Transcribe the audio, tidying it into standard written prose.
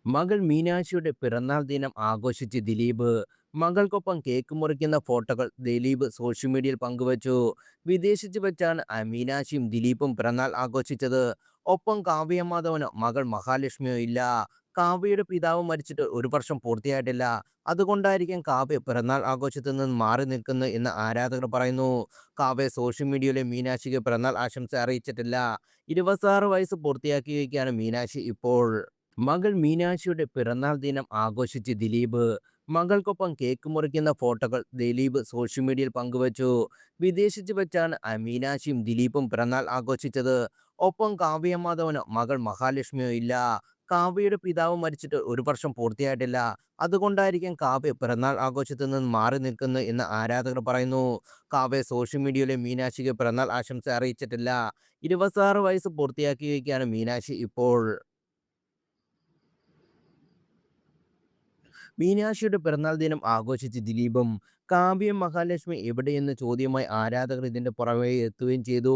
മകൾ മീനാക്ഷിയുടെ പിറന്നാൾ ദിനം ആഘോഷിച്ച് ദിലീപ്. മകൾക്കൊപ്പം കേക്ക് മുറിക്കുന്ന ഫോട്ടോകൾ ദിലീപ് സോഷ്യൽ മീഡിയയിൽ പങ്കുവച്ചു. വിദേശത്ത് വെച്ചാണ് മീനാക്ഷിയും ദിലീപും പിറന്നാൾ ആഘോഷിച്ചത്. ഒപ്പം കാവ്യ മാധവനോ മകൾ മഹാലക്ഷ്മിയോ ഇല്ല. കാവ്യയുടെ പിതാവ് മരിച്ചിട്ട് ഒരു വർഷം പൂർത്തിയായിട്ടില്ല. അതുകൊണ്ടായിരിക്കും കാവ്യ പിറന്നാൾ ആഘോഷത്തിൽ നിന്ന് മാറി നിൽക്കുന്നത് എന്ന് ആരാധകർ പറയുന്നു. കാവ്യ സോഷ്യൽ മീഡിയയിലെ മീനാക്ഷിക്ക് പിറന്നാൾ ആശംസ അറിയിച്ചിട്ടില്ല. 26 വയസ്സ് പൂർത്തിയാക്കിയിരിക്കുകയാണ് മീനാക്ഷി ഇപ്പോൾ. മകൾ മീനാക്ഷിയുടെ പിറന്നാൾ ദിനം ആഘോഷിച്ച് ദിലീപ്. മകൾക്കൊപ്പം കേക്ക് മുറിക്കുന്ന ഫോട്ടോകൾ ദിലീപ് സോഷ്യൽ മീഡിയയിൽ പങ്കുവച്ചു. വിദേശത്ത് വെച്ചാണ് മീനാക്ഷിയും ദിലീപും പിറന്നാൾ ആഘോഷിച്ചത്. ഒപ്പം കാവ്യ മാധവനോ മകൾ മഹാലക്ഷ്മിയോ ഇല്ല. കാവ്യയുടെ പിതാവ് മരിച്ചിട്ട് ഒരു വർഷം പൂർത്തിയായിട്ടില്ല. അതുകൊണ്ടായിരിക്കും കാവ്യ പിറന്നാൾ ആഘോഷത്തിൽ നിന്ന് മാറി നിൽക്കുന്നത് എന്ന് ആരാധകർ പറയുന്നു. കാവ്യ സോഷ്യൽ മീഡിയയിലെ മീനാക്ഷിക്ക് പിറന്നാൾ ആശംസ അറിയിച്ചിട്ടില്ല. 26 വയസ്സ് പൂർത്തിയാക്കിയിരിക്കുകയാണ് മീനാക്ഷി ഇപ്പോൾ. മീനാക്ഷിയുടെ പിറന്നാൾ ദിനം ആഘോഷിച്ച് ദിലീപും. കാവ്യയും മഹാലക്ഷ്മി എവിടെയെന്ന ചോദ്യവുമായി ആരാധകർ ഇതിന്റെ പുറമെ എത്തുകയും ചെയ്തു.